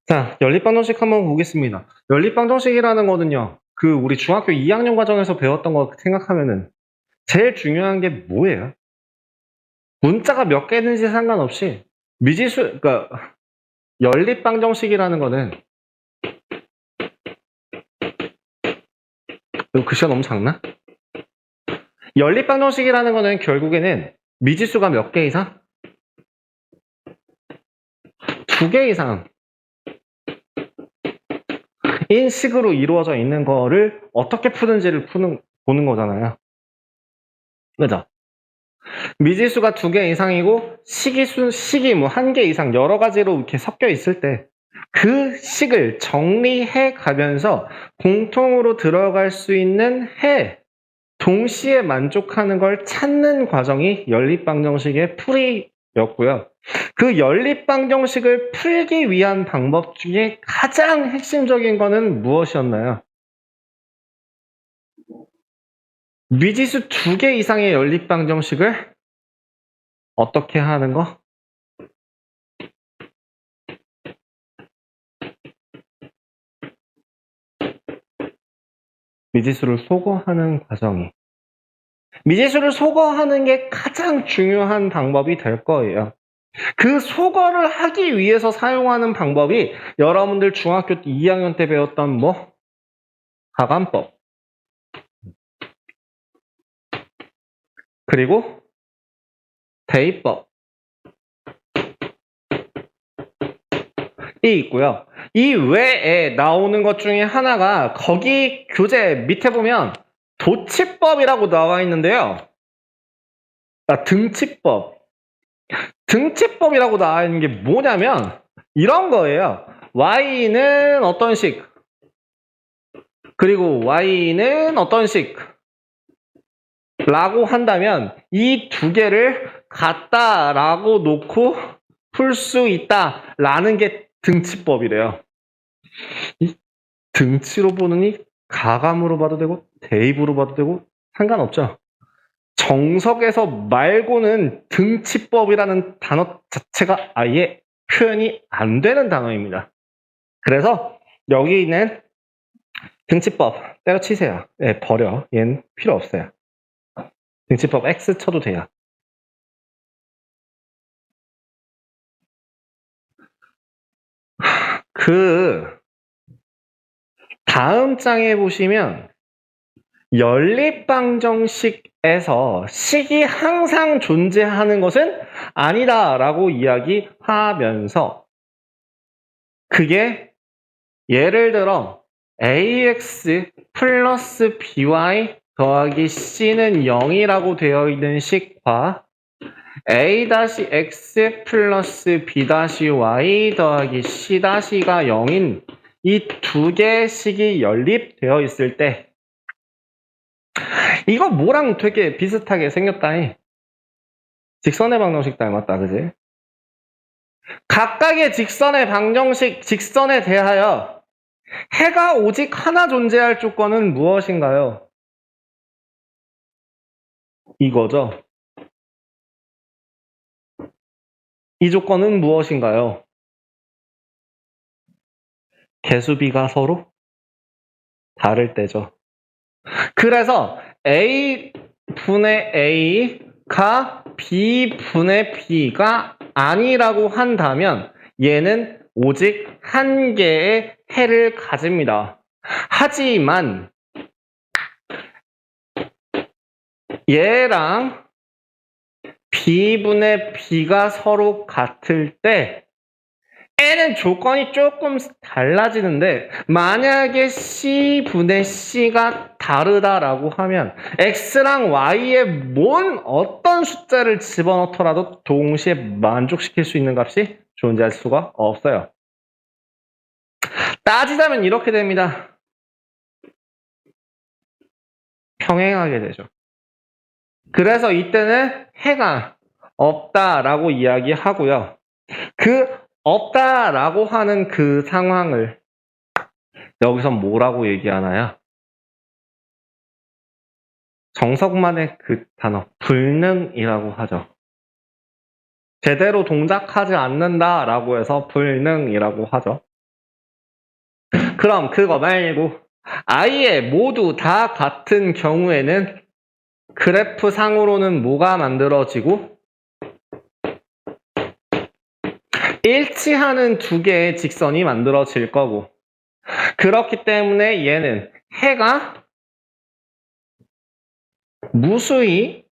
자, 연립방정식 한번 보겠습니다. 연립방정식이라는 거는요, 우리 중학교 2학년 과정에서 배웠던 거 생각하면은 제일 중요한 게 뭐예요? 문자가 몇 개든지 상관없이 미지수, 그러니까 연립방정식이라는 거는 글씨가 너무 작나? 연립방정식이라는 거는 결국에는 미지수가 몇 개 이상? 2개 이상 인 식으로 이루어져 있는 거를 어떻게 푸는지를 보는 거잖아요. 그죠? 미지수가 2개 이상이고 식이 뭐 1개 이상 여러 가지로 이렇게 섞여 있을 때 그 식을 정리해 가면서 공통으로 들어갈 수 있는 동시에 만족하는 걸 찾는 과정이 연립방정식의 풀이였고요. 그 연립방정식을 풀기 위한 방법 중에 가장 핵심적인 거는 무엇이었나요? 미지수 2개 이상의 연립방정식을 어떻게 하는 거? 미지수를 소거하는 과정이. 미지수를 소거하는 게 가장 중요한 방법이 될 거예요. 그 소거를 하기 위해서 사용하는 방법이 여러분들 중학교 2학년 때 배웠던 가감법. 그리고 대입법. 이 있고요. 이 외에 나오는 것 중에 하나가 거기 교재 밑에 보면 도치법이라고 나와 있는데요. 등치법. 등치법이라고 나와 있는 게 뭐냐면 이런 거예요. y는 어떤 식, 그리고 y는 어떤 식 라고 한다면 이 2개를 같다라고 놓고 풀 수 있다라는 게 등치법이래요. 이 등치로 보느니 가감으로 봐도 되고 대입으로 봐도 되고 상관없죠. 정석에서 말고는 등치법이라는 단어 자체가 아예 표현이 안 되는 단어입니다. 그래서 여기 있는 등치법 때려치세요. 네, 버려. 얘는 필요 없어요. 등치법 X 쳐도 돼요. 다음 장에 보시면 연립방정식에서 식이 항상 존재하는 것은 아니다라고 이야기하면서 그게 예를 들어 ax 플러스 by 더하기 c는 0이라고 되어 있는 식과 a-x 플러스 b-y 더하기 c-가 0인 이 2개의 식이 연립되어 있을 때 이거 뭐랑 되게 비슷하게 생겼다. 직선의 방정식 닮았다, 그지? 각각의 직선의 방정식, 직선에 대하여 해가 오직 하나 존재할 조건은 무엇인가요? 이거죠. 이 조건은 무엇인가요? 개수비가 서로 다를 때죠. 그래서 A분의 A가 B분의 B가 아니라고 한다면 얘는 오직 한 개의 해를 가집니다. 하지만 얘랑 B분의 B가 서로 같을 때 N은 조건이 조금 달라지는데 만약에 C분의 C가 다르다라고 하면 X랑 Y에 뭔 어떤 숫자를 집어넣더라도 동시에 만족시킬 수 있는 값이 존재할 수가 없어요. 따지자면 이렇게 됩니다. 평행하게 되죠. 그래서 이때는 해가 없다라고 이야기하고요. 없다라고 하는 그 상황을 여기서 뭐라고 얘기하나요? 정석만의 그 단어, 불능이라고 하죠. 제대로 동작하지 않는다라고 해서 불능이라고 하죠. 그럼 그거 말고 아예 모두 다 같은 경우에는 그래프 상으로는 뭐가 만들어지고 일치하는 두 개의 직선이 만들어질 거고 그렇기 때문에 얘는 해가 무수히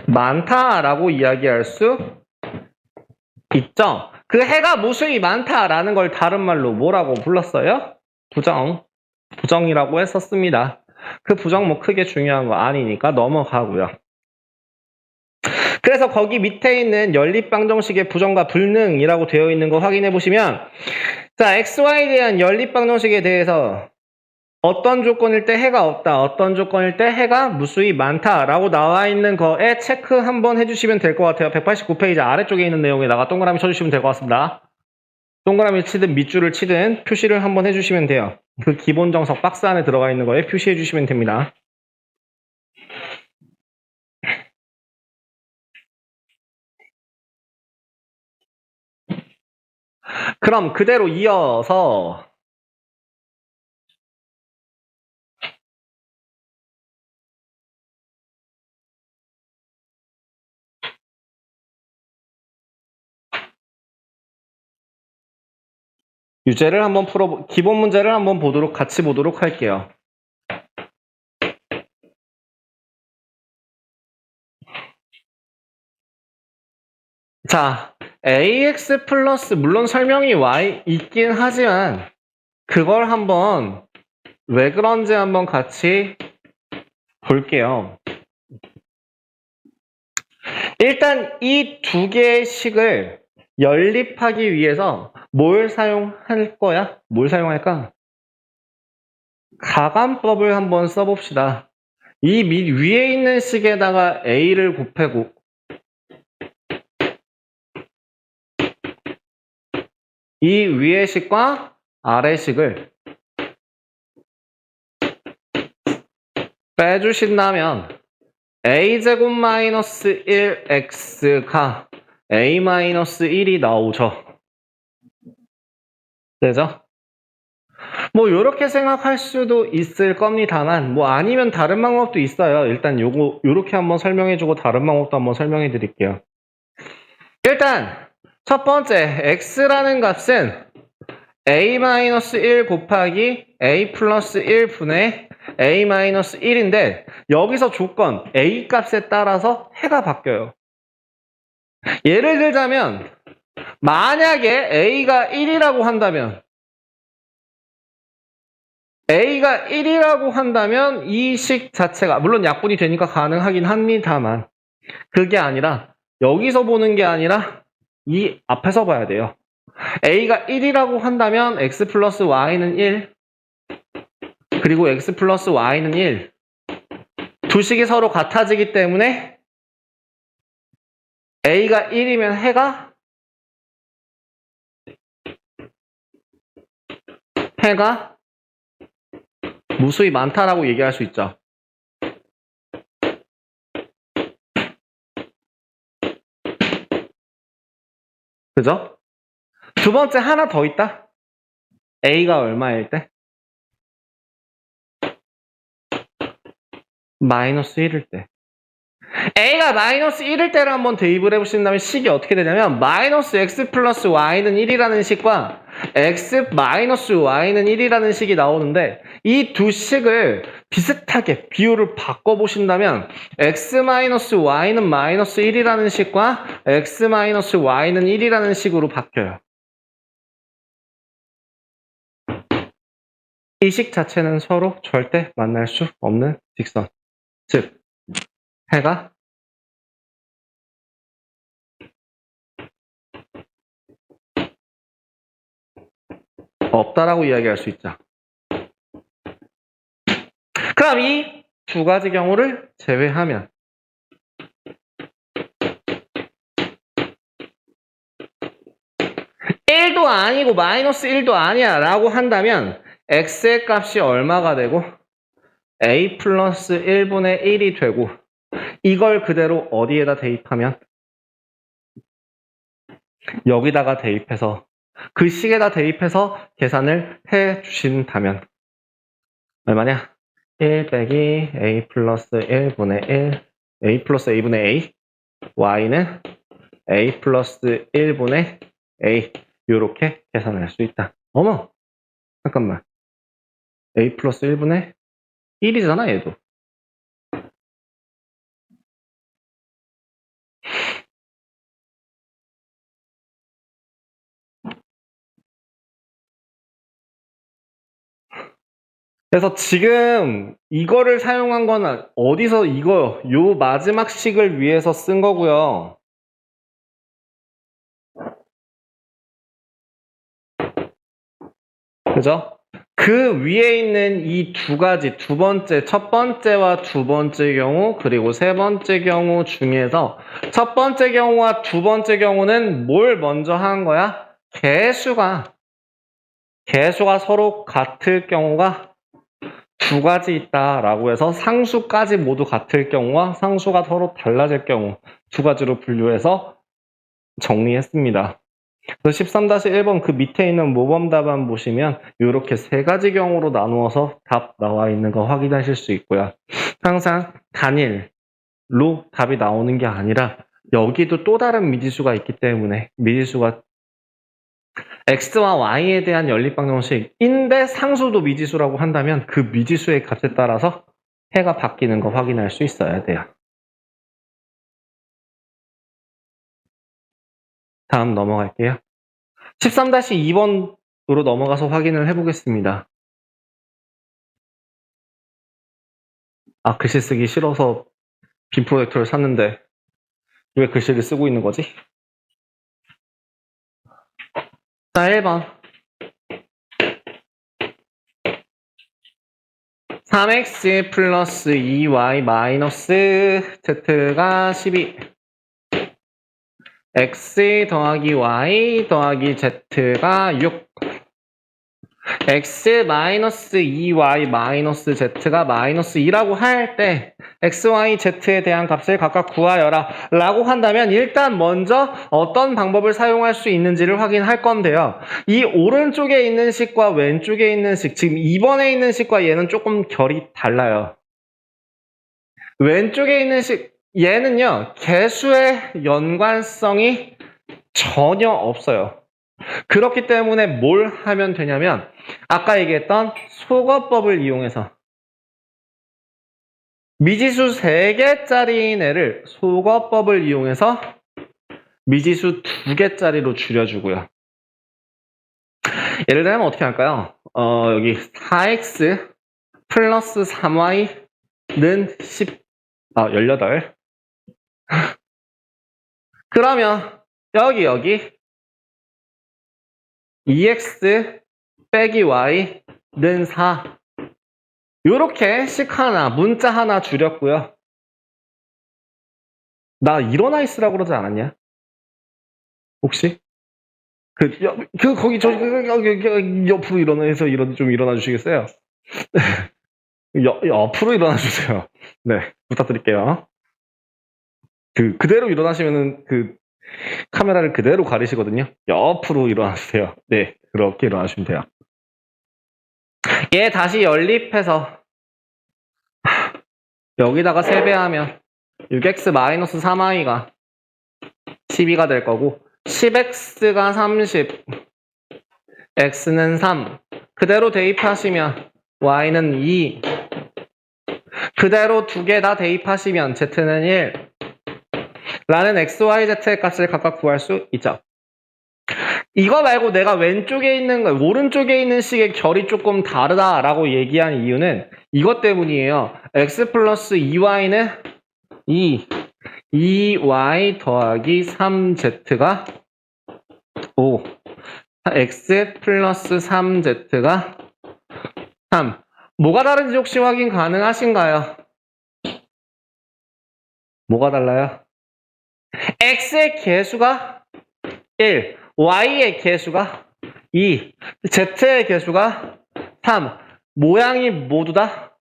많다라고 이야기할 수 있죠. 그 해가 무수히 많다라는 걸 다른 말로 뭐라고 불렀어요? 부정이라고 했었습니다. 그 부정 뭐 크게 중요한 거 아니니까 넘어가고요. 그래서 거기 밑에 있는 연립방정식의 부정과 불능이라고 되어 있는 거 확인해 보시면 자, xy에 대한 연립방정식에 대해서 어떤 조건일 때 해가 없다, 어떤 조건일 때 해가 무수히 많다라고 나와 있는 거에 체크 한번 해주시면 될 것 같아요. 189페이지 아래쪽에 있는 내용에다가 동그라미 쳐주시면 될 것 같습니다. 동그라미를 치든 밑줄을 치든 표시를 한번 해주시면 돼요. 그 기본 정석 박스 안에 들어가 있는 거에 표시해 주시면 됩니다. 그럼 그대로 이어서 유제를 한번 기본 문제를 한번 같이 보도록 할게요. 자, ax 플러스 물론 설명이 y 있긴 하지만 그걸 한번 왜 그런지 한번 같이 볼게요. 일단 이 두 개의 식을 연립하기 위해서 뭘 사용할 거야? 뭘 사용할까? 가감법을 한번 써봅시다. 이 위에 있는 식에다가 a를 곱하고 이 위의 식과 아래 식을 빼주신다면 a제곱 마이너스 1x가 a 마이너스 1이 나오죠. 되죠? 뭐 요렇게 생각할 수도 있을 겁니다만 뭐 아니면 다른 방법도 있어요. 일단 요렇게 한번 설명해주고 다른 방법도 한번 설명해 드릴게요. 일단 첫 번째 x라는 값은 a-1 곱하기 a 플러스 1분의 a-1인데 여기서 조건 a 값에 따라서 해가 바뀌어요. 예를 들자면 만약에 a가 1이라고 한다면 이 식 자체가 물론 약분이 되니까 가능하긴 합니다만 그게 아니라 여기서 보는 게 아니라 이 앞에서 봐야 돼요. a가 1이라고 한다면 x 플러스 y는 1 그리고 x 플러스 y는 1 두 식이 서로 같아지기 때문에 a가 1이면 해가 무수히 많다라고 얘기할 수 있죠. 그죠? 두 번째 하나 더 있다. a가 얼마일 때? 마이너스 1일 때. a가 마이너스 1일 때를 한번 대입을 해보신다면 식이 어떻게 되냐면 마이너스 x 플러스 y는 1이라는 식과 x 마이너스 y는 1이라는 식이 나오는데 이 두 식을 비슷하게 비율을 바꿔보신다면 x 마이너스 y는 마이너스 1이라는 식과 x 마이너스 y는 1이라는 식으로 바뀌어요. 이 식 자체는 서로 절대 만날 수 없는 직선. 즉 해가 없다라고 이야기할 수 있죠. 그럼 이 두 가지 경우를 제외하면 (1도) 아니고 마이너스 (1도) 아니야 라고 한다면 x의 값이 얼마가 되고 a 플러스 1분의 1이 되고 이걸 그대로 어디에다 대입하면 여기다가 대입해서 그 식에다 대입해서 계산을 해 주신다면 얼마냐? 1 빼기 a 플러스 1분의 1 a 플러스 a분의 a y는 a 플러스 1분의 a 이렇게 계산을 할 수 있다. 어머! 잠깐만. a 플러스 1분의 1이잖아 얘도. 그래서 지금 이거를 사용한 건 어디서 요 마지막 식을 위해서 쓴 거고요. 그죠? 그 위에 있는 이 두 가지, 첫 번째와 두 번째 경우, 그리고 세 번째 경우 중에서 첫 번째 경우와 두 번째 경우는 뭘 먼저 한 거야? 개수가 서로 같을 경우가 두 가지 있다라고 해서 상수까지 모두 같을 경우와 상수가 서로 달라질 경우 두 가지로 분류해서 정리했습니다. 그래서 13-1번 그 밑에 있는 모범 답안 보시면 이렇게 세 가지 경우로 나누어서 답 나와 있는 거 확인하실 수 있고요. 항상 단일로 답이 나오는 게 아니라 여기도 또 다른 미지수가 있기 때문에 미지수가 x와 y에 대한 연립방정식인데 상수도 미지수라고 한다면 그 미지수의 값에 따라서 해가 바뀌는 거 확인할 수 있어야 돼요. 다음 넘어갈게요. 13-2번으로 넘어가서 확인을 해보겠습니다. 글씨 쓰기 싫어서 빔 프로젝터를 샀는데 왜 글씨를 쓰고 있는 거지? 자, 1번. 3x 플러스 2y 마이너스 z가 12. x 더하기 y 더하기 z가 6. x 마이너스 2y 마이너스 z가 마이너스 2라고 할 때 x, y, z에 대한 값을 각각 구하여라 라고 한다면 일단 먼저 어떤 방법을 사용할 수 있는지를 확인할 건데요. 이 오른쪽에 있는 식과 왼쪽에 있는 식, 지금 2번에 있는 식과 얘는 조금 결이 달라요. 왼쪽에 있는 식, 얘는요, 개수의 연관성이 전혀 없어요. 그렇기 때문에 뭘 하면 되냐면 아까 얘기했던 소거법을 이용해서 미지수 3개짜리인 애를 소거법을 이용해서 미지수 2개짜리로 줄여주고요. 예를 들면 어떻게 할까요? 여기 4x 플러스 3y는 18. 그러면 여기 2x 빼기 y는 4. 요렇게 식 하나, 문자 하나 줄였고요. 나 일어나 있으라고 그러지 않았냐? 혹시? 거기, 옆으로 좀 일어나 주시겠어요? 옆으로 일어나 주세요. 네, 부탁드릴게요. 그대로 일어나시면은 카메라를 그대로 가리시거든요. 옆으로 일어나 주세요. 네, 그렇게 일어나 주시면 돼요. 얘 다시 연립해서 여기다가 세배하면 6x-3y가 12가 될 거고 10x가 30, x는 3 그대로 대입하시면 y는 2 그대로 두 개 다 대입하시면 z는 1 라는 x, y, z의 값을 각각 구할 수 있죠. 이거 말고 내가 왼쪽에 있는 거, 오른쪽에 있는 식의 결이 조금 다르다라고 얘기한 이유는 이것 때문이에요. x 플러스 2y는 2y 더하기 3z가 5. x 플러스 3z가 3. 뭐가 다른지 혹시 확인 가능하신가요? 뭐가 달라요? x의 개수가 1, y의 개수가 2, z의 개수가 3. 모양이 모두 다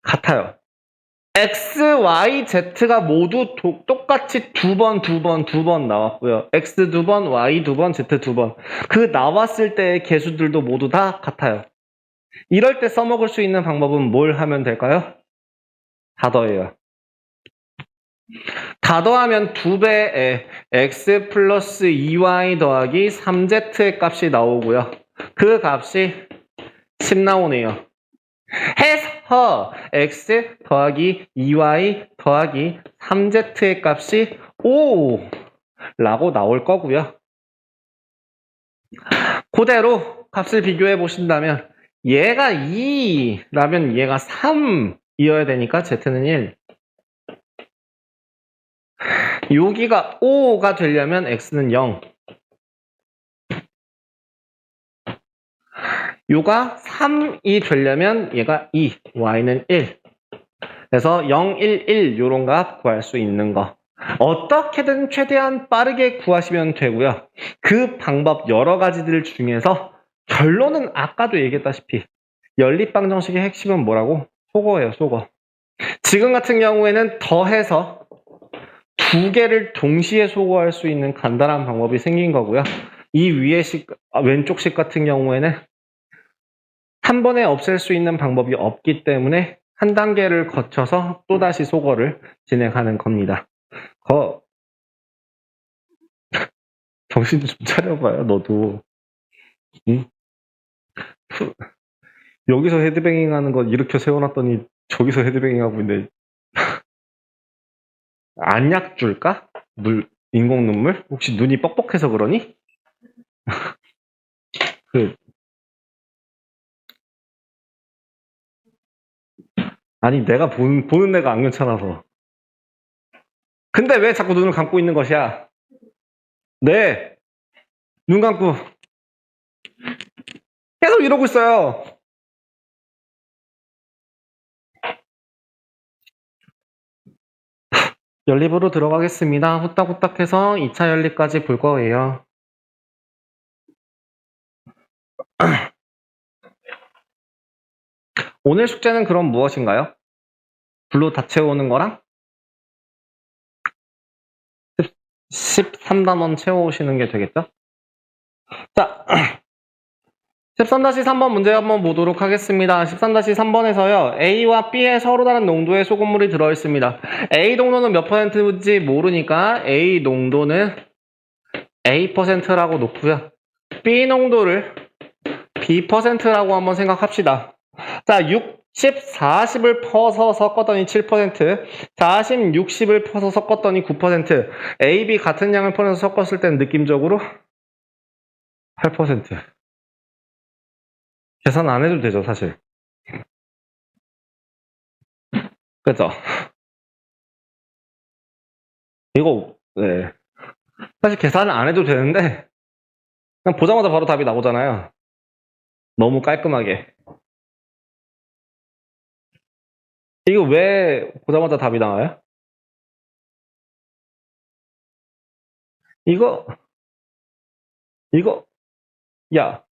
같아요. X, Y, Z가 모두 똑같이 두 번 나왔고요. X 두 번, Y 두 번, Z 두 번. 그 나왔을 때의 개수들도 모두 다 같아요. 이럴 때 써먹을 수 있는 방법은 뭘 하면 될까요? 다 더해요. 다 더하면 2배의 X 플러스 2Y 더하기 3Z의 값이 나오고요. 그 값이 10 나오네요. 해서 x 더하기 2y 더하기 3z의 값이 5라고 나올 거고요. 그대로 값을 비교해 보신다면 얘가 2라면 얘가 3이어야 되니까 z는 1. 여기가 5가 되려면 x는 0. 요가 3이 되려면 얘가 2, y는 1. 그래서 0, 1, 1 요런 값 구할 수 있는 거. 어떻게든 최대한 빠르게 구하시면 되고요. 그 방법 여러 가지들 중에서 결론은 아까도 얘기했다시피 연립방 정식의 핵심은 뭐라고? 속어예요, 속어. 지금 같은 경우에는 더해서 두 개를 동시에 소거할 수 있는 간단한 방법이 생긴 거고요. 이 위에 왼쪽 식 같은 경우에는 한 번에 없앨 수 있는 방법이 없기 때문에 한 단계를 거쳐서 또다시 소거를 진행하는 겁니다. 정신 좀 차려봐요, 너도. 응? 여기서 헤드뱅잉 하는 거 일으켜 세워놨더니 저기서 헤드뱅잉 하고 있는데 안약 줄까? 인공 눈물? 혹시 눈이 뻑뻑해서 그러니? 아니 내가 보는 내가 안 괜찮아서. 근데 왜 자꾸 눈을 감고 있는 것이야? 네, 눈 감고 계속 이러고 있어요. 연립으로 들어가겠습니다. 후딱후딱해서 2차 연립까지 볼 거예요. 오늘 숙제는 그럼 무엇인가요? 블루 다 채우는 거랑 13단원 채워오시는 게 되겠죠? 자, 13-3번 문제 한번 보도록 하겠습니다. 13-3번에서요. A와 B에 서로 다른 농도의 소금물이 들어있습니다. A 농도는 몇 %인지 모르니까 A 농도는 A%라고 놓고요. B 농도를 B%라고 한번 생각합시다. 자, 60, 40을 퍼서 섞었더니 7%, 40, 60을 퍼서 섞었더니 9%, A, B 같은 양을 퍼서 섞었을 때는 느낌적으로 8%. 계산 안 해도 되죠, 사실. 그죠? 이거, 네. 사실 계산을 안 해도 되는데, 그냥 보자마자 바로 답이 나오잖아요. 너무 깔끔하게. 이거 왜 보자마자 답이 나와요? 이거, 야.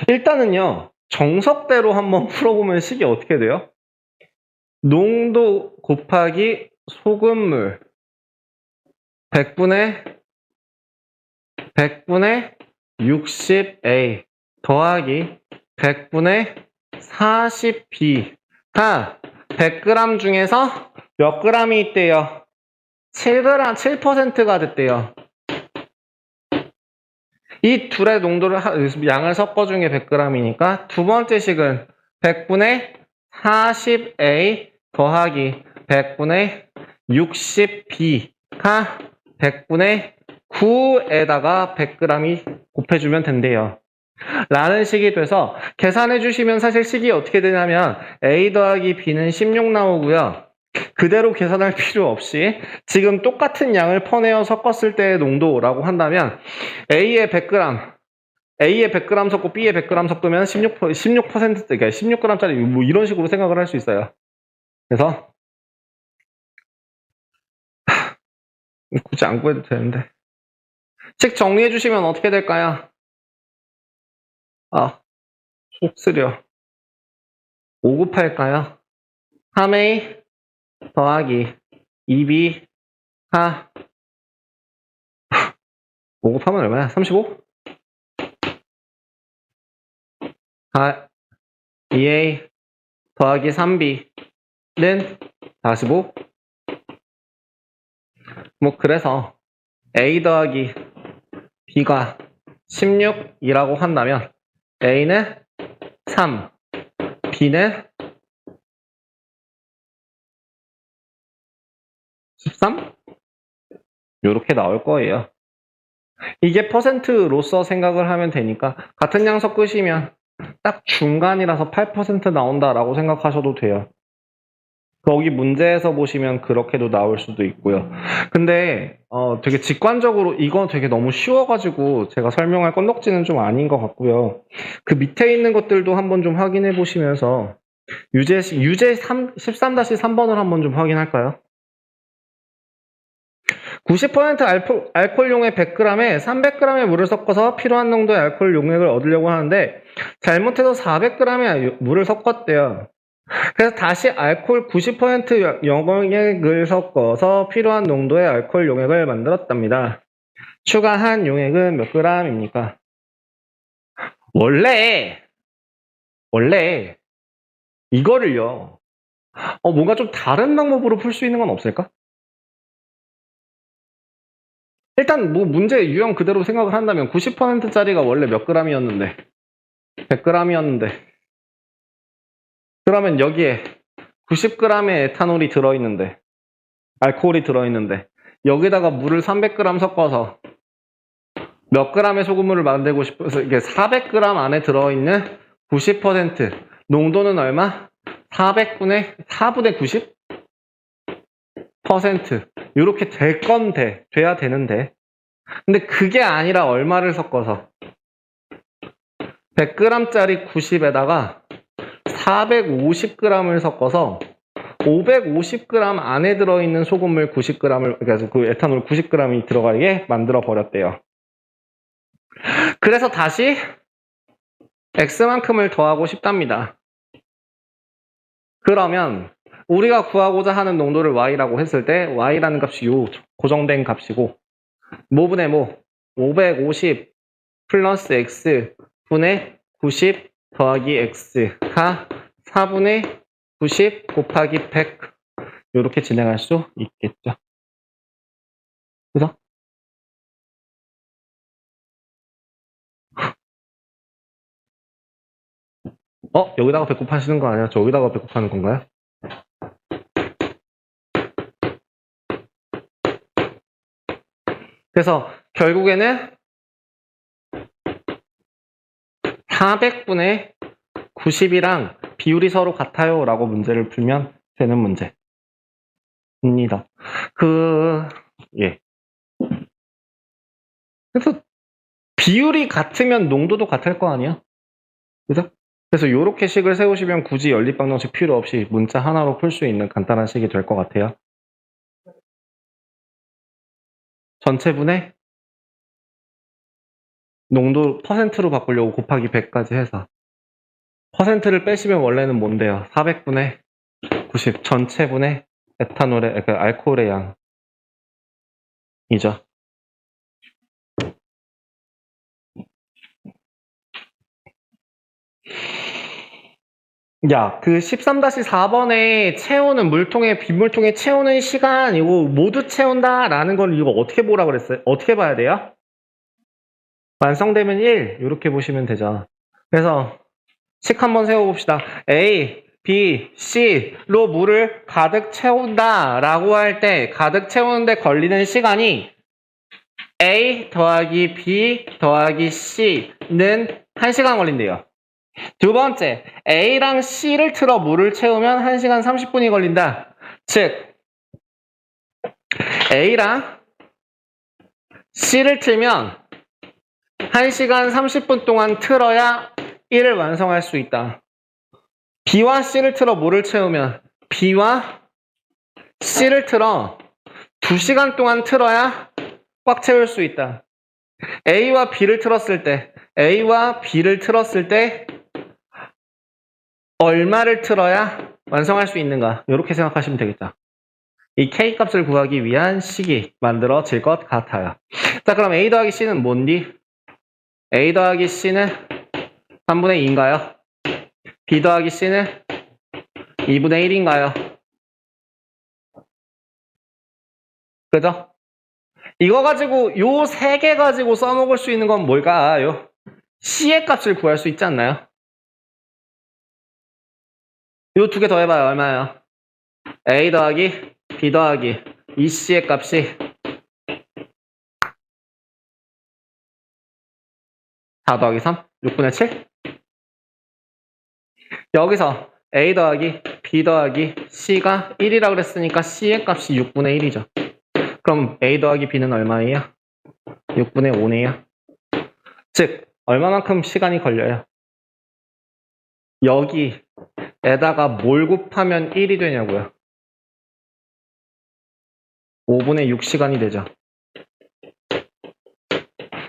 일단은요, 정석대로 한번 풀어보면 식이 어떻게 돼요? 농도 곱하기 소금물 100분의 60A 더하기 100분의 40B가 100g 중에서 몇 g이 있대요? 7g, 7%가 됐대요. 이 둘의 농도를 양을 섞어 준 게 100g이니까 두 번째 식은 100분의 40A 더하기 100분의 60B가 100분의 9에다가 100g이 곱해주면 된대요. 라는 식이 돼서 계산해 주시면 사실 식이 어떻게 되냐면 A 더하기 B는 16 나오고요. 그대로 계산할 필요 없이 지금 똑같은 양을 퍼내어 섞었을 때의 농도라고 한다면 A에 100g 섞고 B에 100g 섞으면 16%, 그러니까 16g짜리 뭐 이런 식으로 생각을 할 수 있어요. 그래서 굳이 안 구해도 되는데 식 정리해 주시면 어떻게 될까요? 옥쓰려. 5 곱할까요? 3A 더하기 2B 하 5 곱하면 얼마야? 35? 2A 더하기 3B는 45? 뭐 그래서 A 더하기 B가 16이라고 한다면 A는 3, B는 13? 요렇게 나올 거예요. 이게 퍼센트로서 생각을 하면 되니까 같은 양 섞으시면 딱 중간이라서 8% 나온다라고 생각하셔도 돼요. 거기 문제에서 보시면 그렇게도 나올 수도 있고요. 근데 되게 직관적으로 이건 되게 너무 쉬워가지고 제가 설명할 건덕지는 좀 아닌 것 같고요. 그 밑에 있는 것들도 한번 좀 확인해 보시면서 유제 13-3번을 한번 좀 확인할까요? 90% 알코올용액 100g에 300g의 물을 섞어서 필요한 농도의 알코올 용액을 얻으려고 하는데 잘못해서 400g의 물을 섞었대요. 그래서 다시 알코올 90% 용액을 섞어서 필요한 농도의 알코올 용액을 만들었답니다. 추가한 용액은 몇 g입니까? 원래 이거를요. 뭔가 좀 다른 방법으로 풀 수 있는 건 없을까? 일단 뭐 문제 유형 그대로 생각을 한다면 90%짜리가 원래 몇 g이었는데 100g이었는데 그러면 여기에 90g의 에탄올이 들어있는데 알코올이 들어있는데 여기다가 물을 300g 섞어서 몇 g의 소금물을 만들고 싶어서 이게 400g 안에 들어있는 90% 농도는 얼마? 400분의 4분의 90%. 이렇게 될 건데 돼야 되는데 근데 그게 아니라 얼마를 섞어서 100g짜리 90에다가 450g을 섞어서 550g 안에 들어있는 소금물 90g을 그래서 그 에탄올 90g이 들어가게 만들어 버렸대요. 그래서 다시 X만큼을 더하고 싶답니다. 그러면 우리가 구하고자 하는 농도를 Y라고 했을 때 Y라는 값이 요 고정된 값이고 뭐분의 뭐 550 플러스 X 분의 90 더하기 X가 4분의 90 곱하기 100 이렇게 진행할 수 있겠죠. 그죠? 여기다가 배꼽하시는 거 아니야? 저 여기다가 배꼽하는 건가요? 그래서 결국에는 400분의 90이랑 비율이 서로 같아요 라고 문제를 풀면 되는 문제입니다. 그래서 비율이 같으면 농도도 같을 거 아니야? 그죠? 그래서 이렇게 식을 세우시면 굳이 연립방정식 필요 없이 문자 하나로 풀 수 있는 간단한 식이 될 것 같아요. 전체분의 농도 퍼센트로 바꾸려고 곱하기 100까지 해서 퍼센트를 빼시면 원래는 뭔데요? 400분의 90 전체분의 에탄올의 그러니까 알코올의 양이죠. 야, 그 13-4번에 채우는 물통에 빗물통에 채우는 시간 이거 모두 채운다라는 건 이거 어떻게 보라 그랬어요? 어떻게 봐야 돼요? 완성되면 1 이렇게 보시면 되죠. 그래서 식 한번 세워봅시다. A, B, C로 물을 가득 채운다라고 할 때 가득 채우는데 걸리는 시간이 A 더하기 B 더하기 C는 1시간 걸린대요. 두 번째, A랑 C를 틀어 물을 채우면 1시간 30분이 걸린다. 즉, A랑 C를 틀면 1시간 30분 동안 틀어야 1을 완성할 수 있다. B와 C를 틀어 물을 채우면 B와 C를 틀어 2시간 동안 틀어야 꽉 채울 수 있다. A와 B를 틀었을 때 얼마를 틀어야 완성할 수 있는가? 이렇게 생각하시면 되겠죠. 이 K값을 구하기 위한 식이 만들어질 것 같아요. 자, 그럼 A 더하기 C는 뭔디? A 더하기 C는 3분의 2인가요? B 더하기 C는 2분의 1인가요? 그죠? 이거 가지고 요 세 개 가지고 써먹을 수 있는 건 뭘까요? C의 값을 구할 수 있지 않나요? 요 두 개 더 해봐요. 얼마예요? A 더하기 B 더하기 이 C의 값이 4 더하기 3? 6분의 7? 여기서 A 더하기 B 더하기 C가 1이라 그랬으니까 C의 값이 6분의 1이죠. 그럼 A 더하기 B는 얼마예요? 6분의 5네요. 즉 얼마만큼 시간이 걸려요? 여기에다가 뭘 곱하면 1이 되냐고요? 5분의 6시간이 되죠.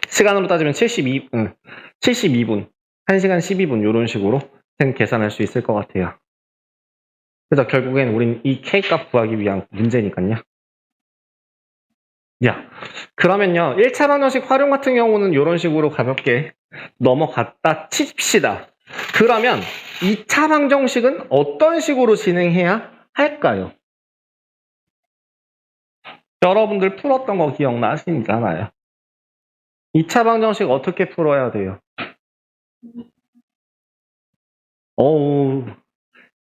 시간으로 따지면 72분, 1시간 12분 이런 식으로 계산할 수 있을 것 같아요. 그래서 결국엔 우린 이 K값 구하기 위한 문제니까요. 야, 그러면요. 1차 방정식 활용 같은 경우는 이런 식으로 가볍게 넘어갔다 칩시다. 그러면 2차 방정식은 어떤 식으로 진행해야 할까요? 여러분들 풀었던 거 기억나시잖아요. 2차 방정식 어떻게 풀어야 돼요?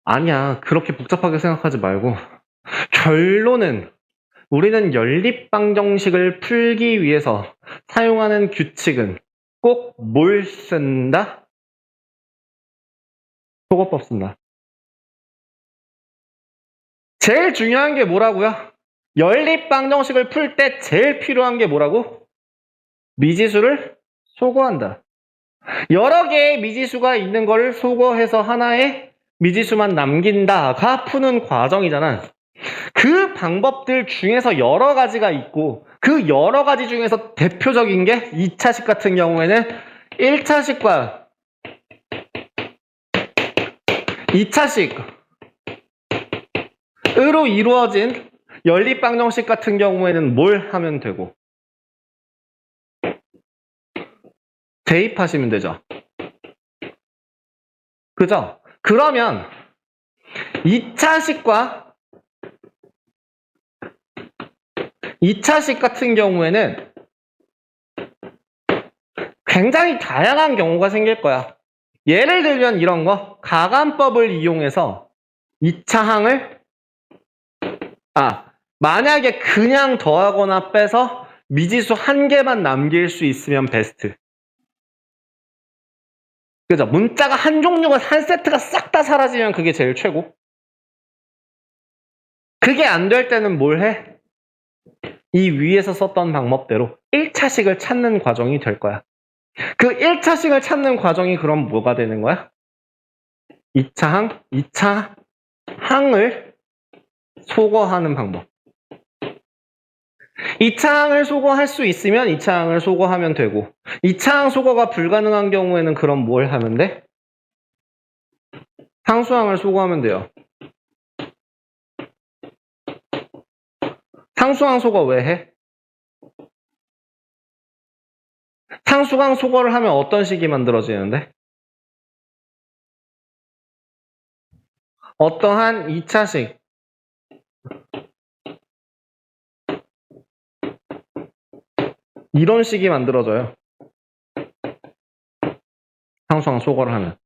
아니야. 그렇게 복잡하게 생각하지 말고 결론은 우리는 연립방정식을 풀기 위해서 사용하는 규칙은 꼭 뭘 쓴다? 소거법 쓴다. 제일 중요한 게 뭐라고요? 연립방정식을 풀 때 제일 필요한 게 뭐라고? 미지수를 소거한다. 여러 개의 미지수가 있는 걸 소거해서 하나의 미지수만 남긴다가 푸는 과정이잖아. 그 방법들 중에서 여러 가지가 있고 그 여러 가지 중에서 대표적인 게 2차식 같은 경우에는 1차식과 2차식으로 이루어진 연립방정식 같은 경우에는 뭘 하면 되고? 대입하시면 되죠. 그죠? 그러면 2차식 같은 경우에는 굉장히 다양한 경우가 생길 거야. 예를 들면 이런 거, 가간법을 이용해서 2차항을 만약에 그냥 더하거나 빼서 미지수 한 개만 남길 수 있으면 베스트. 그죠? 문자가 한 종류가 한 세트가 싹 다 사라지면 그게 제일 최고. 그게 안 될 때는 뭘 해? 이 위에서 썼던 방법대로 1차식을 찾는 과정이 될 거야. 그 1차식을 찾는 과정이 그럼 뭐가 되는 거야? 2차항을 소거하는 방법. 2차항을 소거할 수 있으면 2차항을 소거하면 되고 2차항 소거가 불가능한 경우에는 그럼 뭘 하면 돼? 상수항을 소거하면 돼요. 상수항 소거 왜 해? 상수항 소거를 하면 어떤 식이 만들어지는데? 어떠한 2차식 이런 식이 만들어져요. 상수항 소거를 하면.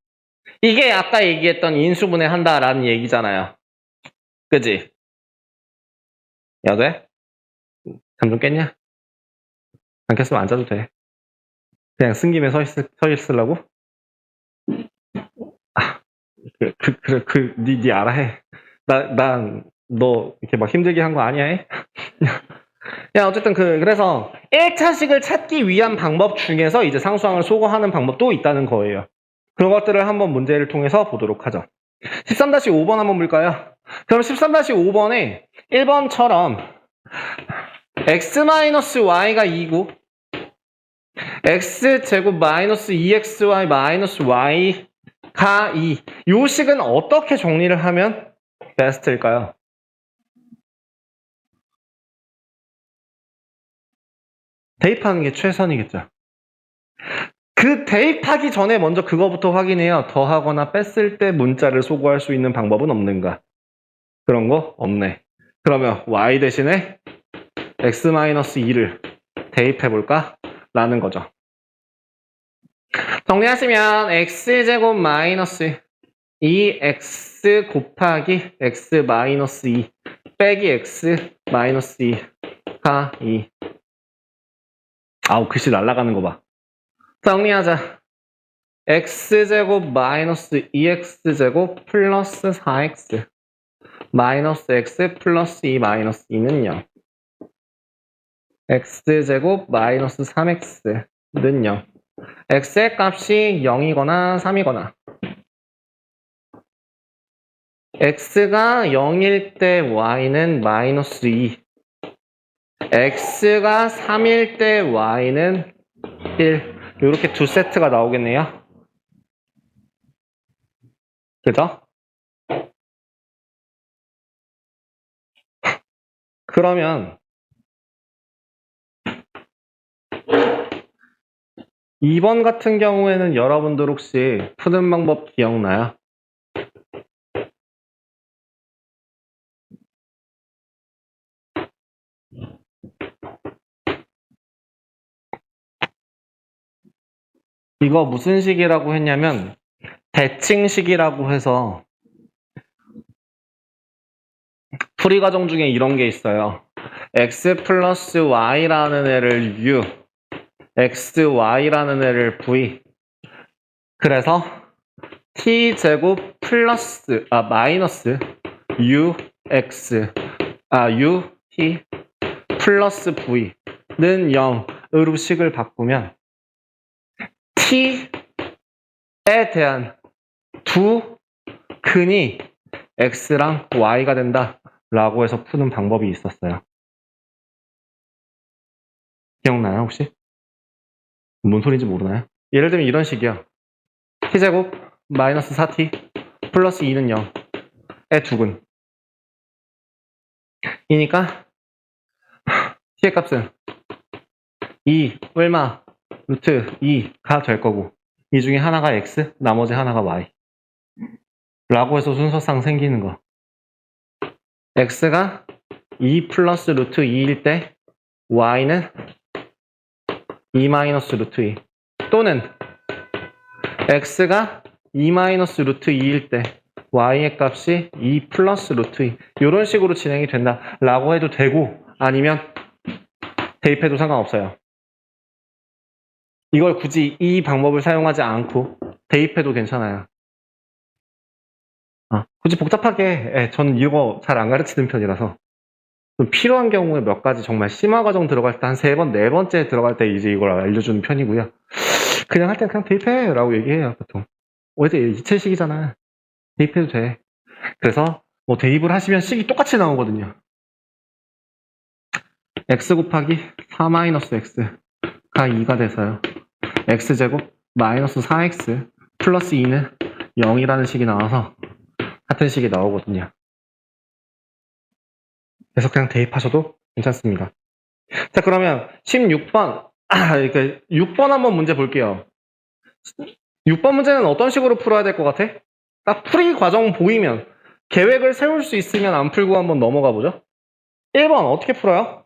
이게 아까 얘기했던 인수분해 한다라는 얘기잖아요. 그지? 야, 돼? 잠 좀 깼냐? 안 깼으면 앉아도 돼. 그냥 쓴 김에 서 있으려고? 니 알아 해. 너 이렇게 막 힘들게 한 거 아니야 해? 야, 어쨌든 그래서 1차식을 찾기 위한 방법 중에서 이제 상수항을 소거하는 방법도 있다는 거예요. 그런 것들을 한번 문제를 통해서 보도록 하죠. 13-5번 한번 볼까요? 그럼 13-5번에 1번처럼 x-y가 2고 x제곱 마이너스 2xy 마이너스 y가 가 2. 요 식은 어떻게 정리를 하면 베스트일까요? 대입하는 게 최선이겠죠. 그 대입하기 전에 먼저 그거부터 확인해요. 더하거나 뺐을 때 문자를 소구할 수 있는 방법은 없는가? 그런 거 없네. 그러면 y 대신에 x-2를 대입해볼까? 라는 거죠. 정리하시면 x제곱 마이너스 2x 곱하기 x 마이너스 2 빼기 x 마이너스 2가 2. 아우 글씨 날아가는 거 봐. 정리하자. x제곱 마이너스 2x제곱 플러스 4x 마이너스 x 플러스 2 마이너스 2는 0. x제곱 마이너스 3x는 0. x의 값이 0이거나 3이거나 x가 0일 때 y는 마이너스 2 x가 3일 때 y는 1 이렇게 두 세트가 나오겠네요. 그죠? 그러면 2번 같은 경우에는 여러분들 혹시 푸는 방법 기억나요? 이거 무슨 식이라고 했냐면 대칭식이라고 해서 풀이 과정 중에 이런 게 있어요. x 플러스 y라는 애를 u, xy라는 애를 v. 그래서 t제곱 플러스 마이너스 ux ut 플러스 v는 0으로 식을 바꾸면 t에 대한 두 근이 x랑 y가 된다 라고 해서 푸는 방법이 있었어요. 기억나요 혹시? 뭔 소리인지 모르나요? 예를 들면 이런 식이요. t제곱 마이너스 4t 플러스 2는 0의 두 근 이니까 t의 값은 2 얼마 루트 2가 될 거고 이 중에 하나가 x 나머지 하나가 y 라고 해서 순서상 생기는 거. x가 2 플러스 루트 2일 때 y는 2 마이너스 루트 2 또는 x가 2 마이너스 루트 2일 때 y의 값이 2 플러스 루트 2 이런 식으로 진행이 된다 라고 해도 되고 아니면 대입해도 상관없어요. 이걸 굳이 이 방법을 사용하지 않고 대입해도 괜찮아요. 굳이 복잡하게 저는 이거 잘 안 가르치는 편이라서 좀 필요한 경우에 몇 가지 정말 심화 과정 들어갈 때 한 3번, 4번째 들어갈 때 이제 이걸 알려주는 편이고요. 그냥 할 때 그냥 대입해 라고 얘기해요 보통. 어제 이체식이잖아. 대입해도 돼. 그래서 뭐 대입을 하시면 식이 똑같이 나오거든요. x 곱하기 4 마이너스 x가 2가 돼서요. x제곱 마이너스 4x 플러스 2는 0이라는 식이 나와서 같은 식이 나오거든요. 그래서 그냥 대입하셔도 괜찮습니다. 자, 그러면 16번, 그러니까 6번 한번 문제 볼게요. 6번 문제는 어떤 식으로 풀어야 될 것 같아? 딱 풀이 과정 보이면 계획을 세울 수 있으면 안 풀고 한번 넘어가 보죠. 1번 어떻게 풀어요?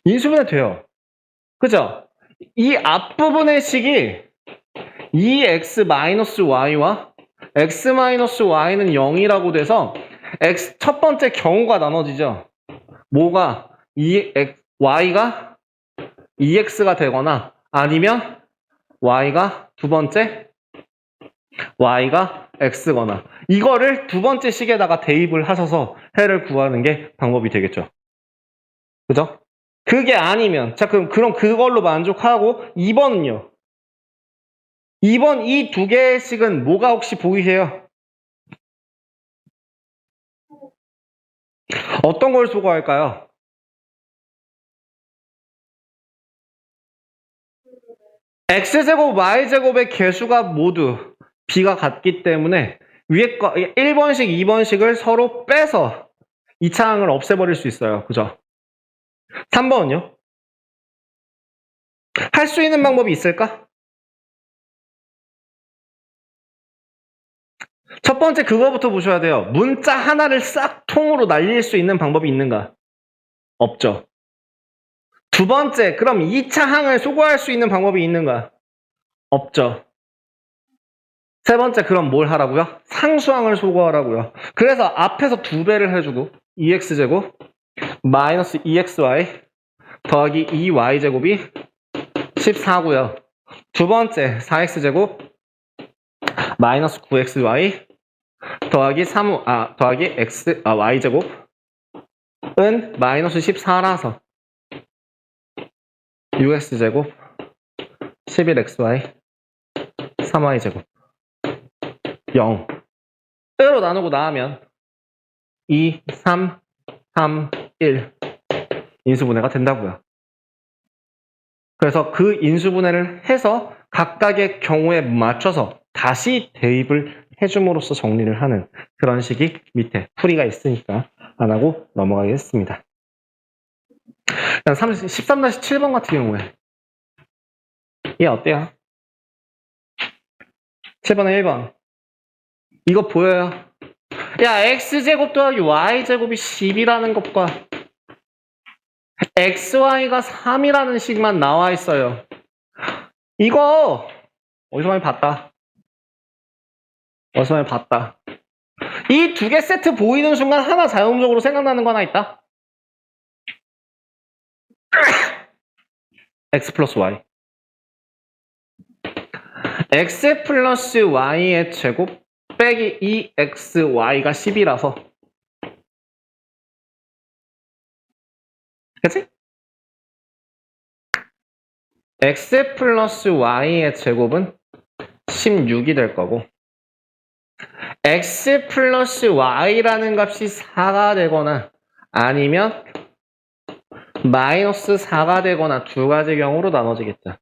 인수분해 돼요. 그죠? 이 앞부분의 식이 2x-y와 x-y는 0이라고 돼서 x 첫 번째 경우가 나눠지죠. 뭐가 y가 2x가 되거나 아니면 y가 두 번째 y가 x거나 이거를 두 번째 식에다가 대입을 하셔서 해를 구하는 게 방법이 되겠죠. 그죠? 그게 아니면 자 그럼 그걸로 만족하고 2번은요. 2번 이 두 개의 식은 뭐가 혹시 보이세요? 어떤 걸 소거할까요? x제곱, y제곱의 개수가 모두 b가 같기 때문에 위에 거 1번식, 2번식을 서로 빼서 2차항을 없애버릴 수 있어요. 그죠? 3번은요? 할 수 있는 방법이 있을까? 첫 번째 그거부터 보셔야 돼요. 문자 하나를 싹 통으로 날릴 수 있는 방법이 있는가? 없죠. 두 번째, 그럼 2차 항을 소거할 수 있는 방법이 있는가? 없죠. 세 번째, 그럼 뭘 하라고요? 상수항을 소거하라고요. 그래서 앞에서 2배를 해주고 2x제곱 마이너스 2xy 더하기 2y제곱이 14고요. 두 번째, 4x제곱 마이너스 9xy 더하기 y제곱은 마이너스 14라서 6x제곱 11xy 3y제곱 0으로 나누고 나면 2, 3, 3, 1 인수분해가 된다고요. 그래서 그 인수분해를 해서 각각의 경우에 맞춰서 다시 대입을 해줌으로써 정리를 하는 그런 식이 밑에 풀이가 있으니까 안 하고 넘어가겠습니다. 13-7번 같은 경우에 얘 어때요? 7번에 1번 이거 보여요? 야, x제곱 더하기 y제곱이 10이라는 것과 xy가 3이라는 식만 나와 있어요. 이거 어디서 많이 봤다. 이 두 개 세트 보이는 순간 하나 자동적으로 생각나는 거 하나 있다. x 플러스 y. x 플러스 y의 제곱 빼기 2xy가 10이라서 그치? x 플러스 y의 제곱은 16이 될 거고 x 플러스 y라는 값이 4가 되거나 아니면 마이너스 4가 되거나 두 가지 경우로 나눠지겠죠.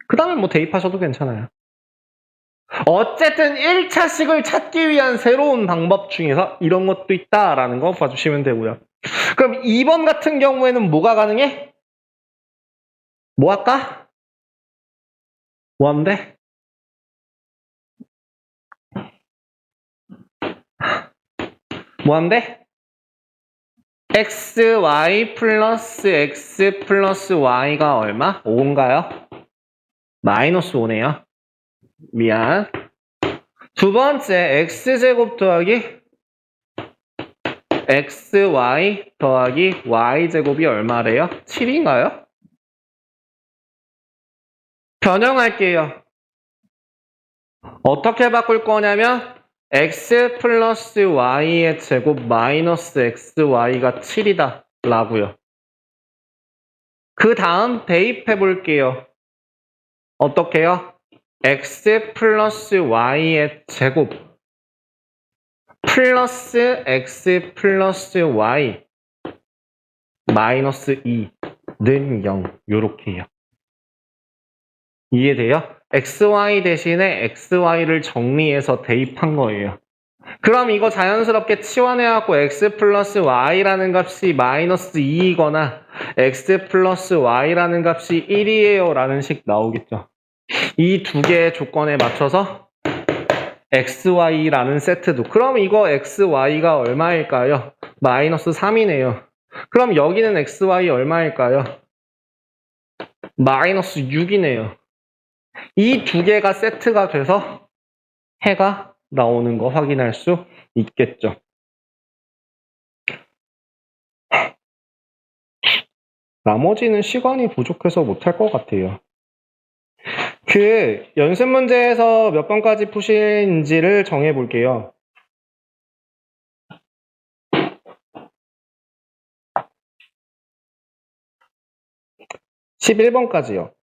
그 다음에 뭐 대입하셔도 괜찮아요. 어쨌든 1차식을 찾기 위한 새로운 방법 중에서 이런 것도 있다라는 거 봐주시면 되고요. 그럼 2번 같은 경우에는 뭐가 가능해? 뭐 할까? 뭐 하면 돼? 뭐 하면 돼? xy 플러스 x 플러스 y가 얼마? 5인가요? 마이너스 5네요. 미안. 두 번째 x제곱 더하기 xy 더하기 y제곱이 얼마래요? 7인가요? 변형할게요. 어떻게 바꿀 거냐면 x 플러스 y의 제곱 마이너스 xy가 7이다 라고요. 그 다음 대입해 볼게요. 어떻게요? x 플러스 y의 제곱 플러스 x 플러스 y 마이너스 2는 0 요렇게요. 이해돼요? xy 대신에 xy를 정리해서 대입한 거예요. 그럼 이거 자연스럽게 치환해갖고 x 플러스 y라는 값이 마이너스 2이거나 x 플러스 y라는 값이 1이에요 라는 식 나오겠죠. 이 두 개의 조건에 맞춰서 xy라는 세트도. 그럼 이거 xy가 얼마일까요? 마이너스 3이네요. 그럼 여기는 xy 얼마일까요? 마이너스 6이네요. 이 두 개가 세트가 돼서 해가 나오는 거 확인할 수 있겠죠. 나머지는 시간이 부족해서 못할 것 같아요. 그 연습 문제에서 몇 번까지 푸신지를 정해 볼게요. 11번까지요.